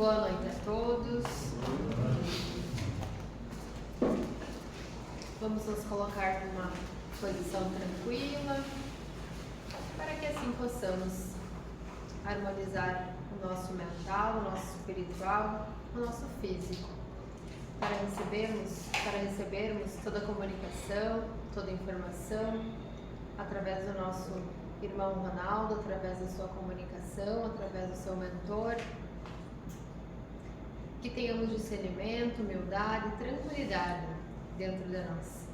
Boa noite a todos. Vamos nos colocar numa posição tranquila, para que assim possamos harmonizar o nosso mental, o nosso espiritual, o nosso físico, para recebermos toda a comunicação, toda a informação, através do nosso irmão Ronaldo, através da sua comunicação, através do seu mentor. Que tenhamos discernimento, humildade e tranquilidade dentro de nós,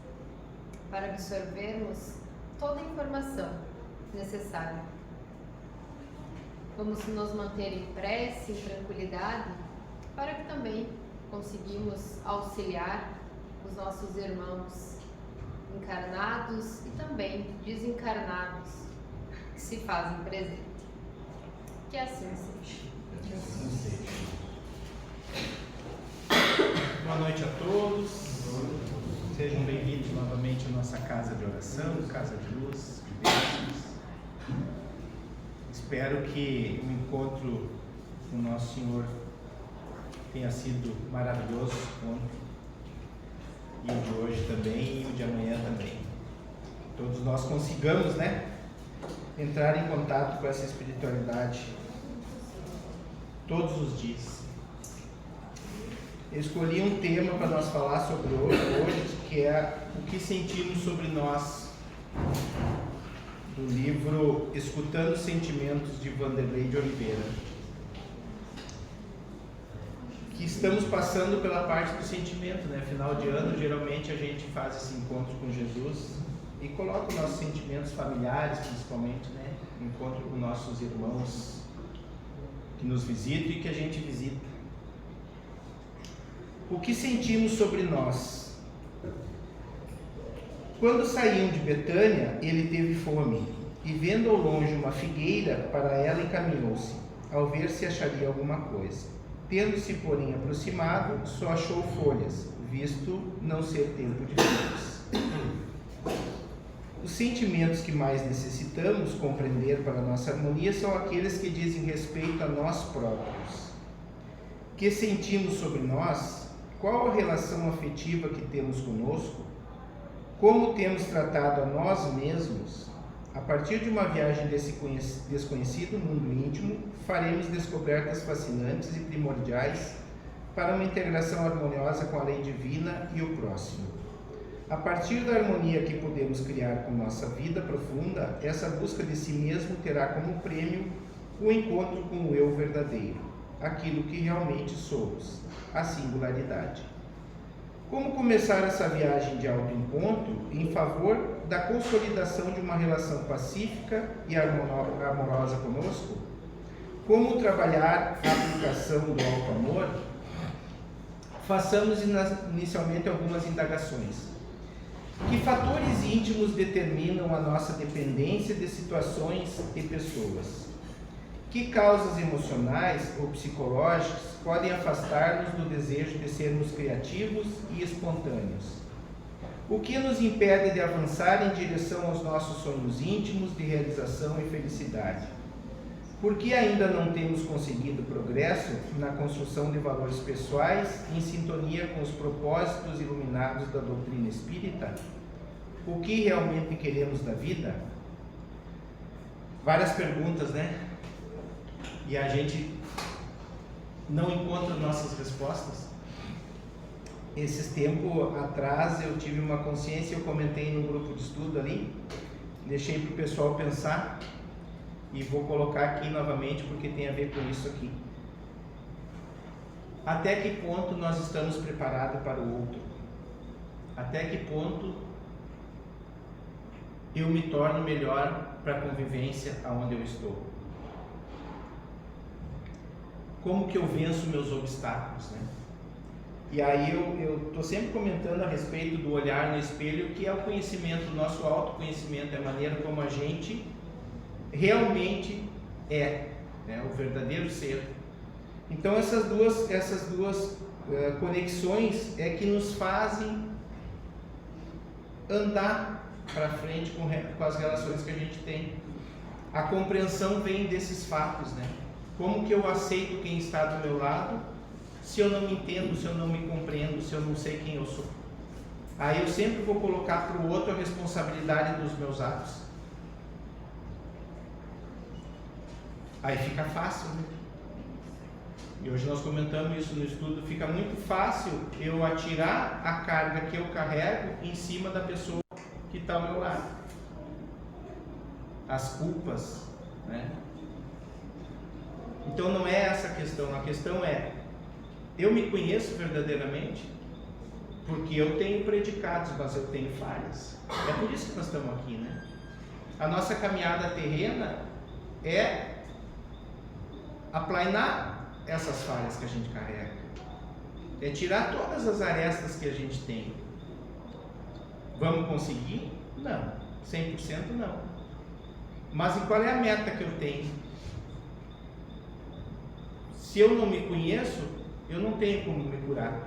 para absorvermos toda a informação necessária. Vamos nos manter em prece, em tranquilidade, para que também conseguimos auxiliar os nossos irmãos encarnados e também desencarnados que se fazem presente. Que assim seja. Que assim seja. Boa noite a todos, sejam bem-vindos novamente à nossa casa de oração, casa de luz, de bênçãos. Espero que o encontro com o nosso Senhor tenha sido maravilhoso ontem, e o de hoje também, e o de amanhã também. Todos nós consigamos, entrar em contato com essa espiritualidade todos os dias. Eu escolhi um tema para nós falar sobre hoje, que é o que sentimos sobre nós, do livro Escutando Sentimentos, de Vanderlei de Oliveira. Que estamos passando pela parte do sentimento, Final de ano, geralmente a gente faz esse encontro com Jesus e coloca os nossos sentimentos familiares, principalmente, encontro com nossos irmãos que nos visitam e que a gente visita. O que sentimos sobre nós? Quando saíam de Betânia, ele teve fome, e vendo ao longe uma figueira, para ela encaminhou-se, ao ver se acharia alguma coisa. Tendo-se, porém, aproximado, só achou folhas, visto não ser tempo de flores. Os sentimentos que mais necessitamos compreender para a nossa harmonia são aqueles que dizem respeito a nós próprios. Que sentimos sobre nós? Qual a relação afetiva que temos conosco? Como temos tratado a nós mesmos? A partir de uma viagem desse desconhecido mundo íntimo, faremos descobertas fascinantes e primordiais para uma integração harmoniosa com a lei divina e o próximo. A partir da harmonia que podemos criar com nossa vida profunda, essa busca de si mesmo terá como prêmio o encontro com o eu verdadeiro, aquilo que realmente somos, a singularidade. Como começar essa viagem de autoencontro em favor da consolidação de uma relação pacífica e amorosa conosco? Como trabalhar a aplicação do auto-amor? Façamos inicialmente algumas indagações. Que fatores íntimos determinam a nossa dependência de situações e pessoas? Que causas emocionais ou psicológicas podem afastar-nos do desejo de sermos criativos e espontâneos? O que nos impede de avançar em direção aos nossos sonhos íntimos de realização e felicidade? Por que ainda não temos conseguido progresso na construção de valores pessoais em sintonia com os propósitos iluminados da doutrina espírita? O que realmente queremos da vida? Várias perguntas, E a gente não encontra nossas respostas. Esses tempos atrás eu tive uma consciência, eu comentei no grupo de estudo ali, deixei para o pessoal pensar e vou colocar aqui novamente porque tem a ver com isso aqui. Até que ponto nós estamos preparados para o outro? Até que ponto eu me torno melhor para a convivência aonde eu estou? Como que eu venço meus obstáculos, E aí eu estou sempre comentando a respeito do olhar no espelho, que é o conhecimento, o nosso autoconhecimento, é a maneira como a gente realmente é, o verdadeiro ser. Então essas duas conexões é que nos fazem andar para frente com as relações que a gente tem. A compreensão vem desses fatos, Como que eu aceito quem está do meu lado se eu não me entendo, se eu não me compreendo, se eu não sei quem eu sou? Aí eu sempre vou colocar para o outro a responsabilidade dos meus atos. Aí fica fácil, né? E hoje nós comentamos isso no estudo, fica muito fácil eu atirar a carga que eu carrego em cima da pessoa que está ao meu lado. As culpas, né? Então não é essa a questão é, eu me conheço verdadeiramente, porque eu tenho predicados, mas eu tenho falhas. É por isso que nós estamos aqui, né? A nossa caminhada terrena é aplainar essas falhas que a gente carrega, é tirar todas as arestas que a gente tem. Vamos conseguir? Não, 100% não. Mas e qual é a meta que eu tenho? Se eu não me conheço, eu não tenho como me curar.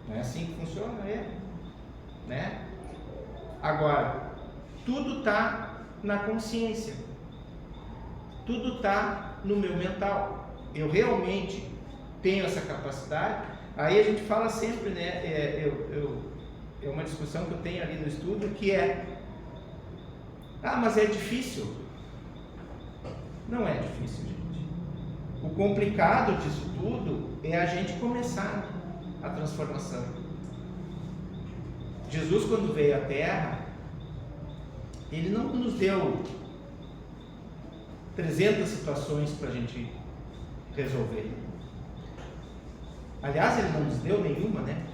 Não é assim que funciona, né? Agora, tudo está na consciência, tudo está no meu mental. Eu realmente tenho essa capacidade. Aí a gente fala sempre, né? É uma discussão que eu tenho ali no estudo, que é: mas é difícil. Não é difícil, gente. O complicado disso tudo é a gente começar a transformação. Jesus, quando veio à Terra, Ele não nos deu 300 situações para a gente resolver. Aliás, Ele não nos deu nenhuma, né?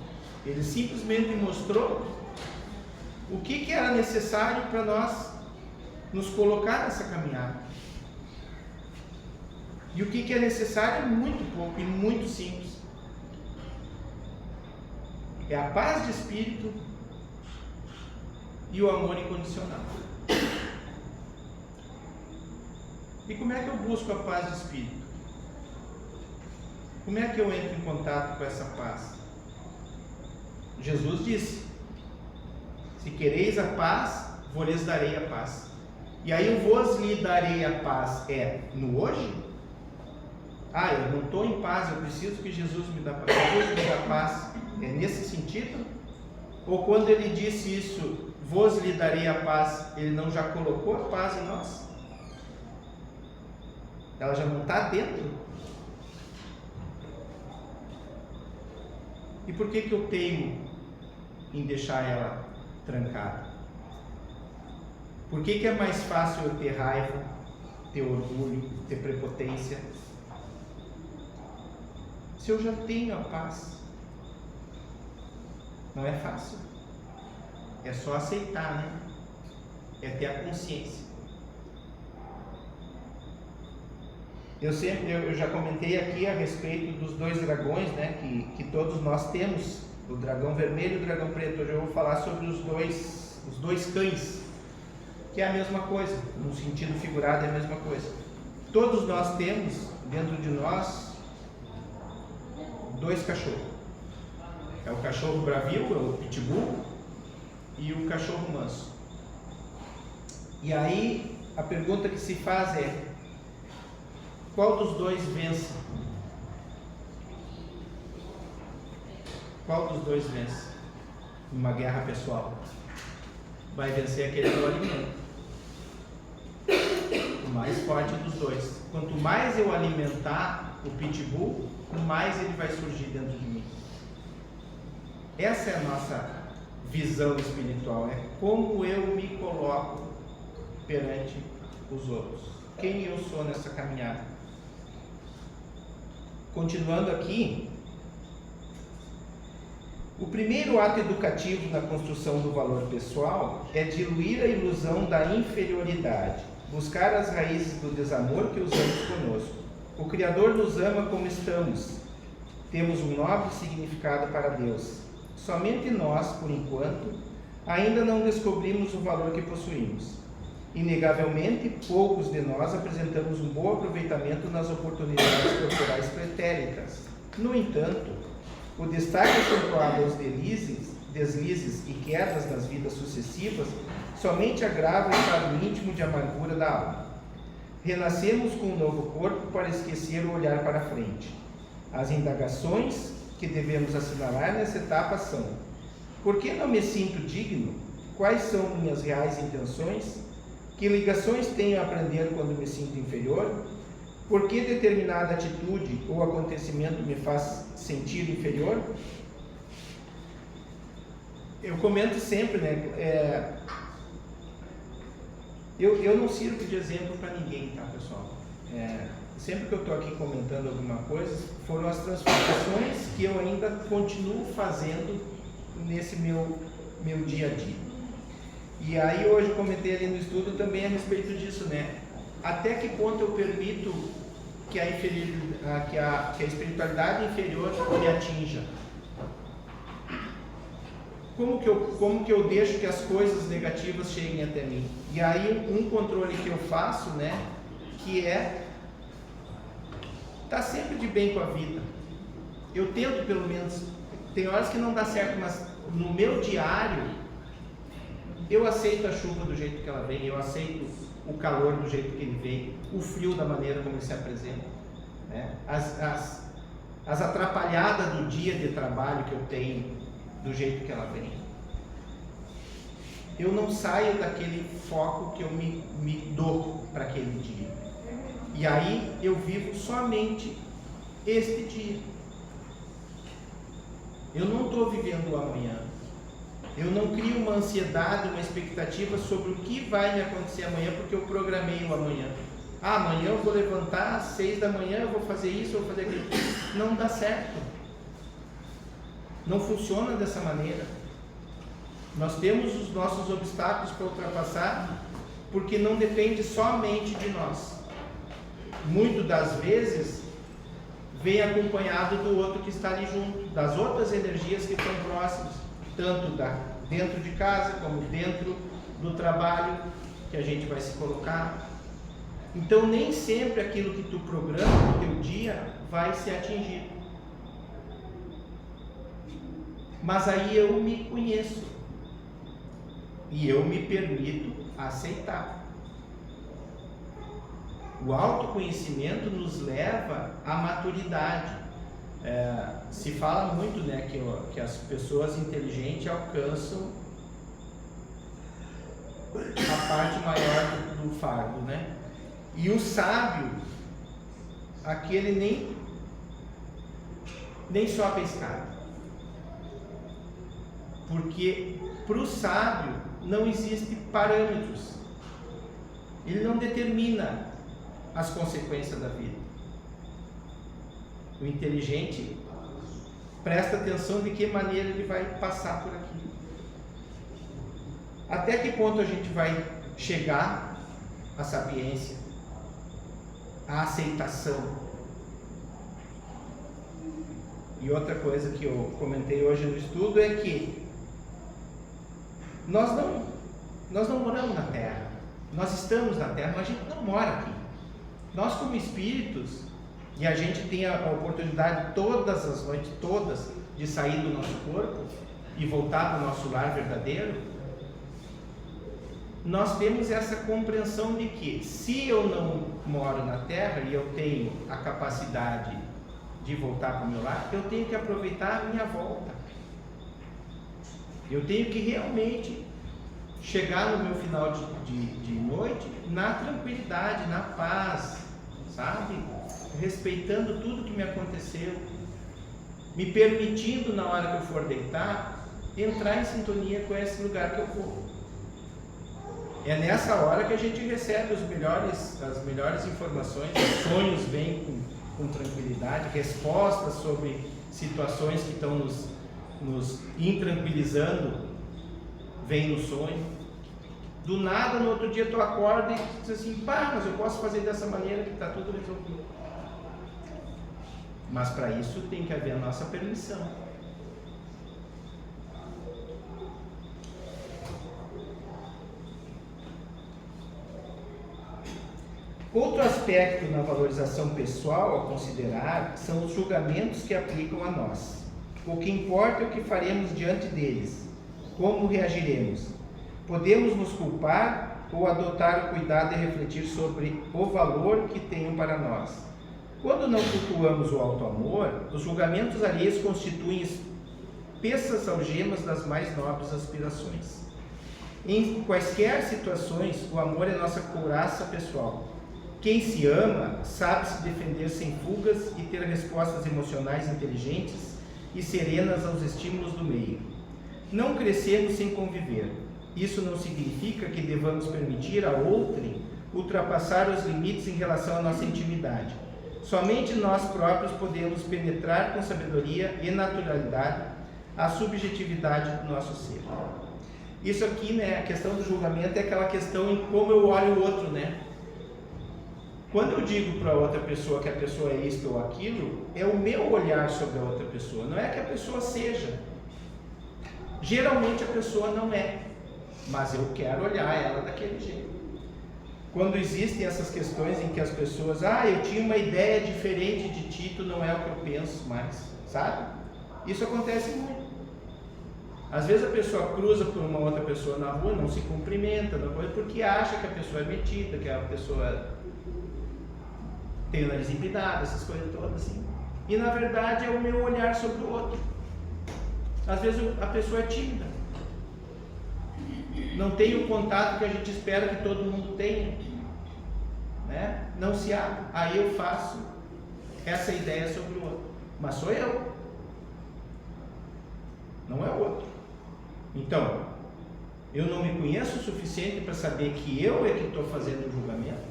Ele simplesmente mostrou o que era necessário para nós nos colocar nessa caminhada. E o que é necessário é muito pouco e muito simples. É a paz de espírito e o amor incondicional. E como é que eu busco a paz de espírito? Como é que eu entro em contato com essa paz? Jesus disse: se quereis a paz, vos darei a paz. E aí o vos lhe darei a paz é no hoje? Eu não estou em paz, eu preciso que Jesus me dê paz. Jesus me dá paz. É nesse sentido? Ou quando Ele disse isso, vos lhe darei a paz, Ele não já colocou a paz em nós? Ela já não está dentro? E por que eu teimo em deixar ela trancada? Por que é mais fácil eu ter raiva, ter orgulho, ter prepotência, se eu já tenho a paz? Não é fácil. É só aceitar, né? É ter a consciência. Eu já comentei aqui a respeito dos dois dragões, né? Que todos nós temos, o dragão vermelho e o dragão preto. Hoje eu vou falar sobre os dois cães, que é a mesma coisa, no sentido figurado é a mesma coisa. Todos nós temos dentro de nós dois cachorros. É o cachorro bravio, o pitbull, e o cachorro manso. E aí a pergunta que se faz é: qual dos dois vence? Qual dos dois vence numa guerra pessoal? Vai vencer aquele que eu alimento. O mais forte dos dois. Quanto mais eu alimentar o pitbull, mais ele vai surgir dentro de mim. Essa é a nossa visão espiritual, é como eu me coloco perante os outros, quem eu sou nessa caminhada. Continuando aqui, o primeiro ato educativo na construção do valor pessoal é diluir a ilusão da inferioridade, buscar as raízes do desamor que usamos conosco. O Criador nos ama como estamos, temos um nobre significado para Deus. Somente nós, por enquanto, ainda não descobrimos o valor que possuímos. Inegavelmente, poucos de nós apresentamos um bom aproveitamento nas oportunidades corporais pretéritas. No entanto, o destaque acentuado aos deslizes e quedas nas vidas sucessivas somente agrava o estado íntimo de amargura da alma. Renascemos com um novo corpo para esquecer o olhar para frente. As indagações que devemos assinalar nessa etapa são: por que não me sinto digno? Quais são minhas reais intenções? Que ligações tenho a aprender quando me sinto inferior? Por que determinada atitude ou acontecimento me faz sentir inferior? Eu comento sempre, né? Eu não sirvo de exemplo para ninguém, tá, pessoal? Sempre que eu estou aqui comentando alguma coisa, foram as transformações que eu ainda continuo fazendo nesse meu dia a dia. E aí hoje eu comentei ali no estudo também a respeito disso, né? Até que ponto eu permito que a espiritualidade inferior me atinja? Como que eu deixo que as coisas negativas cheguem até mim? E aí um controle que eu faço, né, que é estar sempre de bem com a vida. Eu tento, pelo menos, tem horas que não dá certo, mas no meu diário eu aceito a chuva do jeito que ela vem, eu aceito o calor do jeito que ele vem, o frio da maneira como ele se apresenta, né? As atrapalhadas do dia de trabalho que eu tenho, do jeito que ela vem. Eu não saio daquele foco que eu me dou para aquele dia. E aí eu vivo somente este dia. Eu não estou vivendo o amanhã. Eu não crio uma ansiedade, uma expectativa sobre o que vai me acontecer amanhã, porque eu programei o amanhã. Amanhã eu vou levantar às 6 da manhã, eu vou fazer isso, eu vou fazer aquilo. Não dá certo. Não funciona dessa maneira. Nós temos os nossos obstáculos para ultrapassar, porque não depende somente de nós. Muitas das vezes vem acompanhado do outro que está ali junto, das outras energias que estão próximas, tanto dentro de casa como dentro do trabalho que a gente vai se colocar. Então nem sempre aquilo que tu programa no teu dia vai ser atingido. Mas aí eu me conheço e eu me permito aceitar. O autoconhecimento nos leva à maturidade. Se fala muito, né, que as pessoas inteligentes alcançam a parte maior do fardo, né? E o sábio, aquele nem sobe a escada. Porque para o sábio não existem parâmetros. Ele não determina as consequências da vida. O inteligente presta atenção de que maneira ele vai passar por aquilo. Até que ponto a gente vai chegar à sapiência, à aceitação. E outra coisa que eu comentei hoje no estudo é que nós não moramos na Terra. Nós estamos na Terra, mas a gente não mora aqui. Nós como espíritos, e a gente tem a oportunidade todas as noites, todas, de sair do nosso corpo e voltar para o nosso lar verdadeiro, nós temos essa compreensão de que se eu não moro na Terra e eu tenho a capacidade de voltar para o meu lar, eu tenho que aproveitar a minha volta. Eu tenho que realmente chegar no meu final de noite na tranquilidade, na paz, sabe? Respeitando tudo que me aconteceu, me permitindo na hora que eu for deitar, entrar em sintonia com esse lugar que eu vou. É nessa hora que a gente recebe as melhores informações, os sonhos vêm com tranquilidade, respostas sobre situações que estão nos intranquilizando, vem no sonho. Do nada, no outro dia tu acorda e diz assim, mas eu posso fazer dessa maneira que está tudo resolvido. Mas para isso tem que haver a nossa permissão. Outro aspecto na valorização pessoal a considerar são os julgamentos que aplicam a nós. O que importa é o que faremos diante deles, como reagiremos. Podemos nos culpar ou adotar o cuidado de refletir sobre o valor que tenham para nós. Quando não cultuamos o auto-amor, os julgamentos alheios constituem espessas algemas das mais nobres aspirações. Em quaisquer situações, o amor é nossa couraça pessoal. Quem se ama sabe se defender sem fugas e ter respostas emocionais inteligentes e serenas aos estímulos do meio. Não crescemos sem conviver. Isso não significa que devamos permitir a outrem ultrapassar os limites em relação à nossa intimidade. Somente nós próprios podemos penetrar com sabedoria e naturalidade a subjetividade do nosso ser. Isso aqui, né, a questão do julgamento é aquela questão em como eu olho o outro, né? Quando eu digo para outra pessoa que a pessoa é isto ou aquilo, é o meu olhar sobre a outra pessoa, não é que a pessoa seja. Geralmente a pessoa não é, mas eu quero olhar ela daquele jeito. Quando existem essas questões em que as pessoas, eu tinha uma ideia diferente de ti, tu não é o que eu penso mais, sabe? Isso acontece muito. Às vezes a pessoa cruza por uma outra pessoa na rua, não se cumprimenta, porque acha que a pessoa é metida, que a pessoa tem o nariz empinado, essas coisas todas assim. E na verdade é o meu olhar sobre o outro. Às vezes a pessoa é tímida, não tem o contato que a gente espera que todo mundo tenha, né? Não se abre. Aí eu faço essa ideia sobre o outro, mas sou eu, não é o outro. Então, eu não me conheço o suficiente para saber que eu é que estou fazendo o julgamento,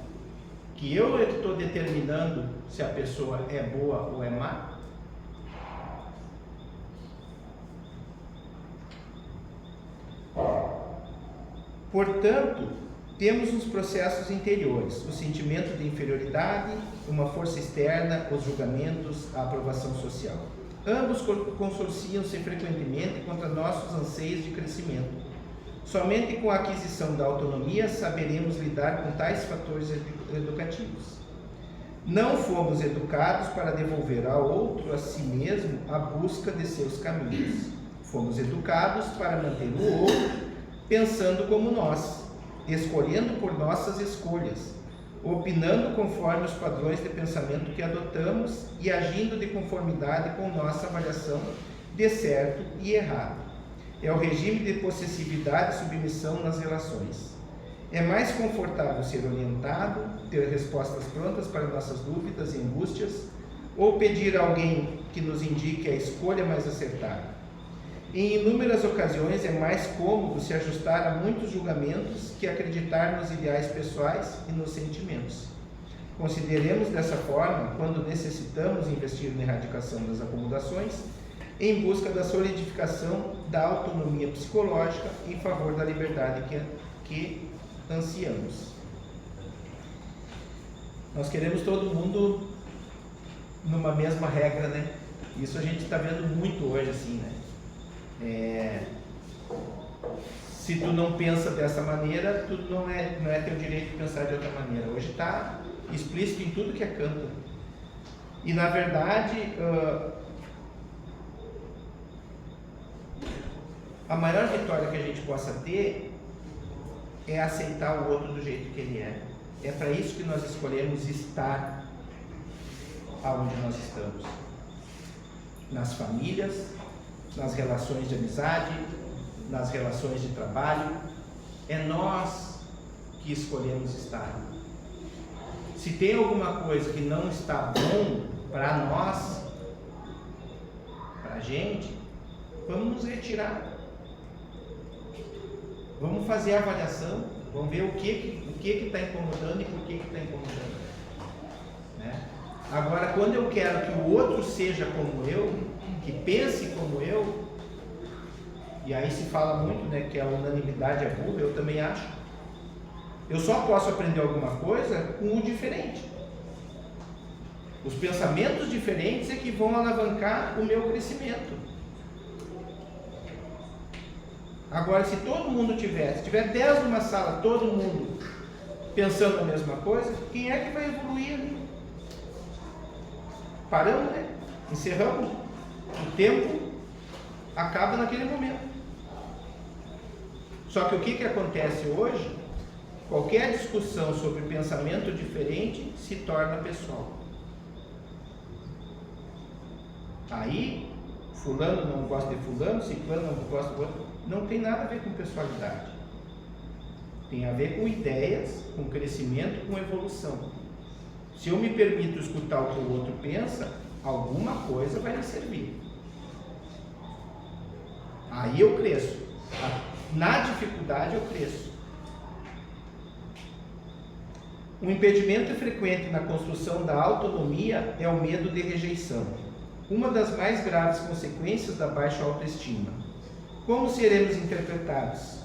que eu é que estou determinando se a pessoa é boa ou é má. Portanto, temos os processos interiores, o sentimento de inferioridade, uma força externa, os julgamentos, a aprovação social. Ambos consorciam-se frequentemente contra nossos anseios de crescimento. Somente com a aquisição da autonomia saberemos lidar com tais fatores educativos. Não fomos educados para devolver ao outro, a si mesmo, a busca de seus caminhos. Fomos educados para manter o outro pensando como nós, escolhendo por nossas escolhas, opinando conforme os padrões de pensamento que adotamos e agindo de conformidade com nossa avaliação de certo e errado. É o regime de possessividade e submissão nas relações. É mais confortável ser orientado, ter respostas prontas para nossas dúvidas e angústias, ou pedir a alguém que nos indique a escolha mais acertada. Em inúmeras ocasiões é mais cômodo se ajustar a muitos julgamentos que acreditar nos ideais pessoais e nos sentimentos. Consideremos dessa forma quando necessitamos investir na erradicação das acomodações em busca da solidificação da autonomia psicológica em favor da liberdade que ansiamos. Nós queremos todo mundo numa mesma regra, né? Isso a gente está vendo muito hoje, assim, né? Se tu não pensa dessa maneira, tu não é teu direito de pensar de outra maneira. Hoje está explícito em tudo que é canto. E na verdade, a maior vitória que a gente possa ter é aceitar o outro do jeito que ele é. É para isso que nós escolhemos estar aonde nós estamos. Nas famílias, nas relações de amizade, nas relações de trabalho. É nós que escolhemos estar. Se tem alguma coisa que não está bom para nós, para a gente, vamos nos retirar. Vamos fazer a avaliação, vamos ver o que está incomodando e por que está incomodando. Né? Agora, quando eu quero que o outro seja como eu, que pense como eu, e aí se fala muito, né, que a unanimidade é burra, eu também acho. Eu só posso aprender alguma coisa com o diferente. Os pensamentos diferentes é que vão alavancar o meu crescimento. Agora, se todo mundo tiver 10 numa sala, todo mundo pensando a mesma coisa, quem é que vai evoluir ali? Paramos, né? Encerramos. O tempo acaba naquele momento. Só que o que acontece hoje Qualquer discussão sobre pensamento diferente se torna pessoal. Aí, fulano não gosta de fulano, ciclano não gosta do outro. Não tem nada a ver com pessoalidade. Tem a ver com ideias, com crescimento, com evolução. Se eu me permito escutar o que o outro pensa, alguma coisa vai me servir. Aí eu cresço. Na dificuldade eu cresço. Um impedimento frequente na construção da autonomia é o medo de rejeição. Uma das mais graves consequências da baixa autoestima. Como seremos interpretados?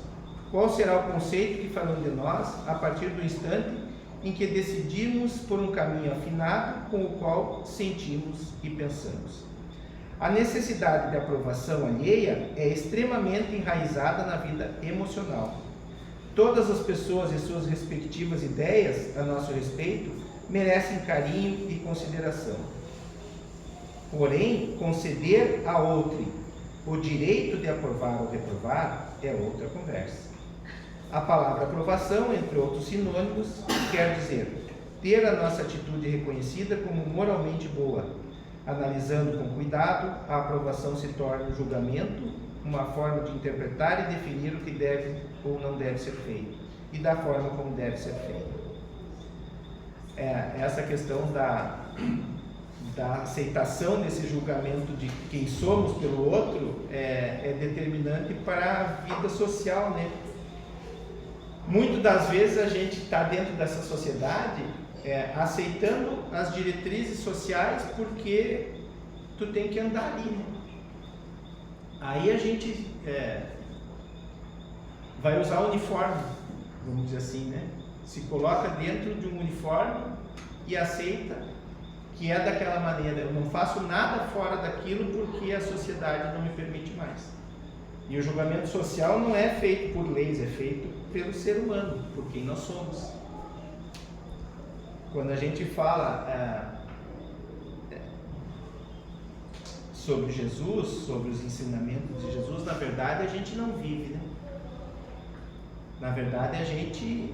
Qual será o conceito que farão de nós a partir do instante em que decidimos por um caminho afinado com o qual sentimos e pensamos? A necessidade de aprovação alheia é extremamente enraizada na vida emocional. Todas as pessoas e suas respectivas ideias a nosso respeito merecem carinho e consideração. Porém, conceder a outro o direito de aprovar ou reprovar é outra conversa. A palavra aprovação, entre outros sinônimos, quer dizer ter a nossa atitude reconhecida como moralmente boa. Analisando com cuidado, a aprovação se torna um julgamento, uma forma de interpretar e definir o que deve ou não deve ser feito, e da forma como deve ser feito. Essa questão da aceitação desse julgamento de quem somos pelo outro é determinante para a vida social, né? Muitas das vezes a gente está dentro dessa sociedade aceitando as diretrizes sociais porque tu tem que andar ali, né? Aí a gente vai usar o uniforme, vamos dizer assim, né? Se coloca dentro de um uniforme e aceita que é daquela maneira. Eu não faço nada fora daquilo porque a sociedade não me permite mais. E o julgamento social não é feito por leis, é feito pelo ser humano, por quem nós somos. Quando a gente fala sobre Jesus, sobre os ensinamentos de Jesus, na verdade a gente não vive, né? Na verdade a gente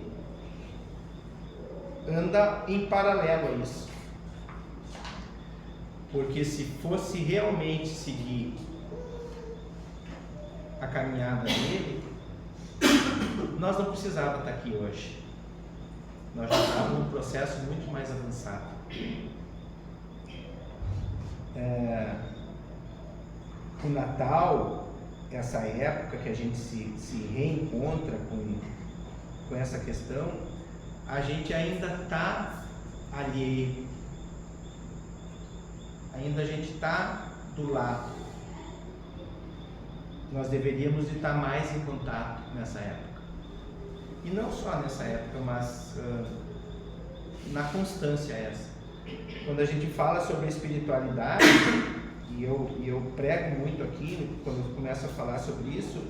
anda em paralelo a isso. Porque se fosse realmente seguir a caminhada dele, nós não precisávamos estar aqui hoje. Nós já estávamos num processo muito mais avançado. O Natal, essa época que a gente se reencontra com essa questão, a gente ainda está alheio. Ainda a gente está do lado. Nós deveríamos estar mais em contato nessa época. E não só nessa época, mas na constância essa. Quando a gente fala sobre a espiritualidade, e eu prego muito aqui, quando eu começo a falar sobre isso,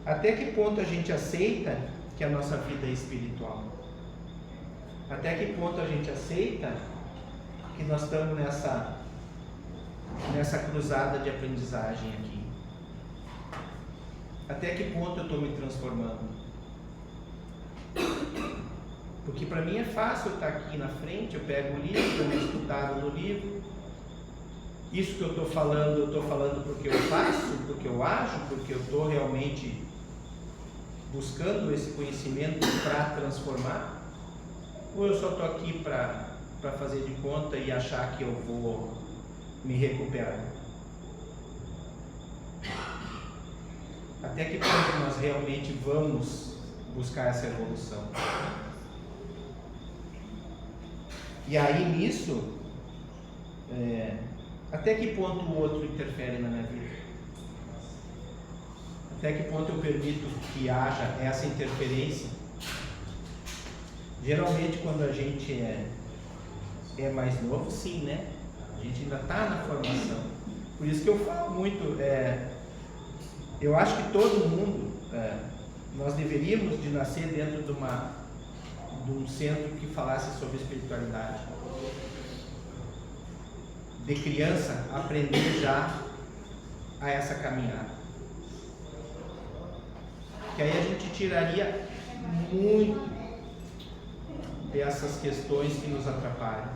até que ponto a gente aceita que a nossa vida é espiritual? Até que ponto a gente aceita que nós estamos nessa cruzada de aprendizagem aqui? Até que ponto eu estou me transformando? Porque para mim é fácil eu estar aqui na frente, eu pego o livro, eu me estudado no livro. Isso que eu estou falando porque eu faço, porque eu ajo, porque eu estou realmente buscando esse conhecimento para transformar? Ou eu só estou aqui para fazer de conta e achar que eu vou me recuperar? Até que ponto nós realmente vamos buscar essa evolução? E aí nisso, até que ponto o outro interfere na minha vida? Até que ponto eu permito que haja essa interferência? Geralmente quando a gente é mais novo, sim, né? A gente ainda está na formação. Por isso que eu falo muito, eu acho que todo mundo, nós deveríamos de nascer dentro de um centro que falasse sobre espiritualidade. De criança, aprender já a essa caminhada. Que aí a gente tiraria muito dessas questões que nos atrapalham.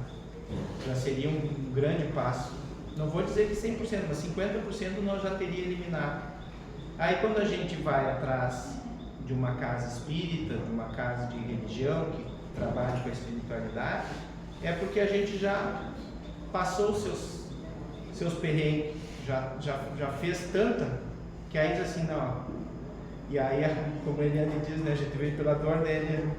Já seria um grande passo. Não vou dizer que 100%, mas 50% nós já teria eliminado. Aí quando a gente vai atrás de uma casa espírita, de uma casa de religião que trabalha com a espiritualidade, é porque a gente já passou os seus perrengues, já fez tanta, que aí diz assim, não. E aí, como a Eliane diz, né, a gente veio pela dor, né?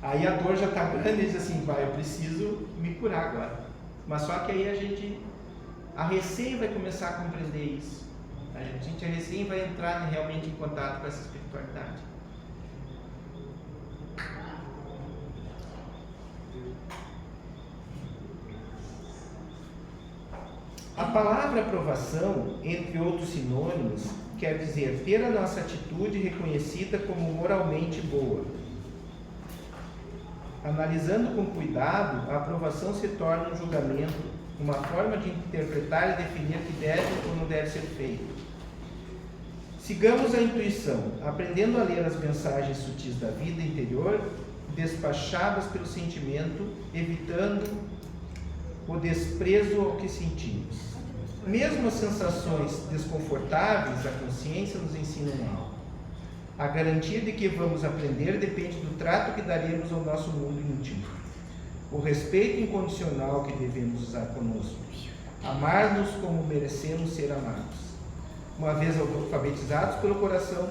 Aí a dor já está grande e diz assim, vai, eu preciso me curar agora. Mas só que aí a recém vai começar a compreender isso. A gente recém vai entrar realmente em contato com essa espiritualidade. A palavra aprovação, entre outros sinônimos, quer dizer ter a nossa atitude reconhecida como moralmente boa. Analisando com cuidado, a aprovação se torna um julgamento, uma forma de interpretar e definir o que deve ou não deve ser feito. Sigamos a intuição, aprendendo a ler as mensagens sutis da vida interior, despachadas pelo sentimento, evitando o desprezo ao que sentimos. Mesmo as sensações desconfortáveis, a consciência nos ensina algo. A garantia de que vamos aprender depende do trato que daremos ao nosso mundo íntimo. O respeito incondicional que devemos usar conosco. Amar-nos como merecemos ser amados. Uma vez alfabetizados pelo coração,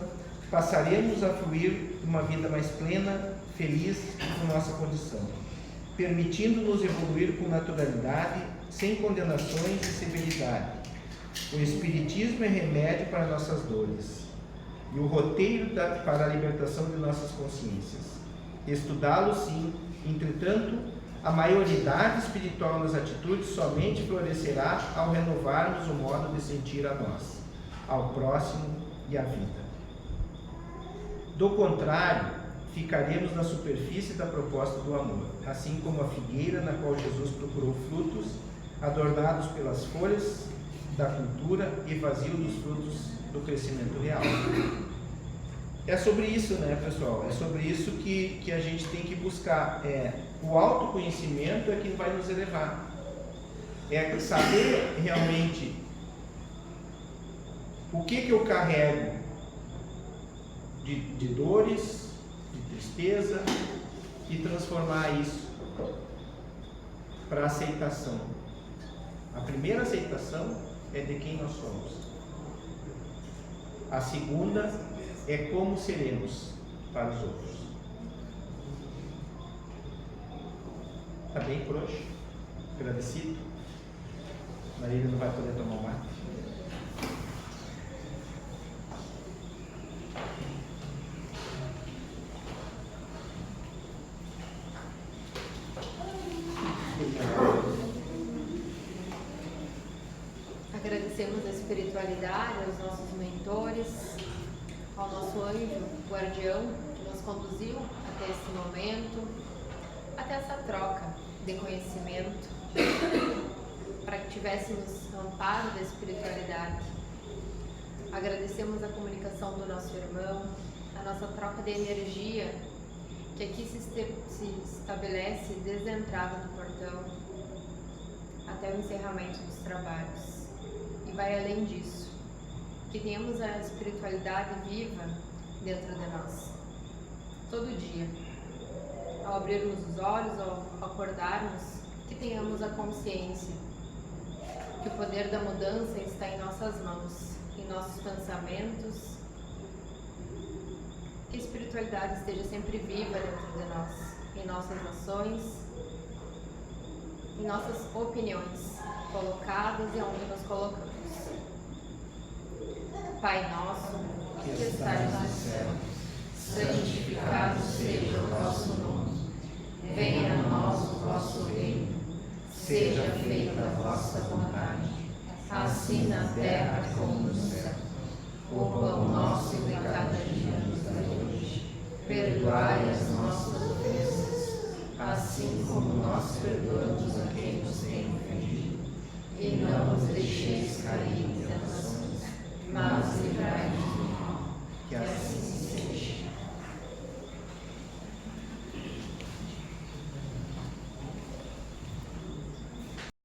passaremos a fluir uma vida mais plena, feliz com nossa condição, permitindo-nos evoluir com naturalidade, sem condenações e severidade. O Espiritismo é remédio para nossas dores e o roteiro para a libertação de nossas consciências. Estudá-lo sim, entretanto, a maioridade espiritual nas atitudes somente florescerá ao renovarmos o modo de sentir a nós, ao próximo e à vida. Do contrário, ficaremos na superfície da proposta do amor, assim como a figueira na qual Jesus procurou frutos, adornados pelas folhas da cultura e vazio dos frutos do crescimento real. É sobre isso, né, pessoal? É sobre isso que a gente tem que buscar. O autoconhecimento é que vai nos elevar. É saber realmente o que eu carrego de dores, de tristeza, e transformar isso para aceitação. A primeira aceitação é de quem nós somos. A segunda é como seremos para os outros. Está bem por hoje? Agradecido? Marília não vai poder tomar um mate? Agradecemos a espiritualidade, aos nossos mentores, ao nosso anjo guardião que nos conduziu até esse momento, até essa troca de conhecimento, para que tivéssemos amparo da espiritualidade. Agradecemos a comunicação do nosso irmão, a nossa troca de energia, que aqui se estabelece desde a entrada do portão até o encerramento dos trabalhos. E vai além disso, que tenhamos a espiritualidade viva dentro de nós, todo dia. Ao abrirmos os olhos, ao acordarmos, que tenhamos a consciência que o poder da mudança está em nossas mãos, em nossos pensamentos, que a espiritualidade esteja sempre viva dentro de nós, em nossas ações, em nossas opiniões colocadas e onde nos colocamos. Pai nosso, que estais no céu, santificado seja o vosso nome. Venha a nós o vosso reino. Seja feita a vossa vontade, assim na terra como no céu. O pão nosso de cada dia nos dai hoje. Perdoai as nossas ofensas, assim como nós perdoamos a quem nos tem ofendido. E não nos deixeis cair em tentações, mas livrai-nos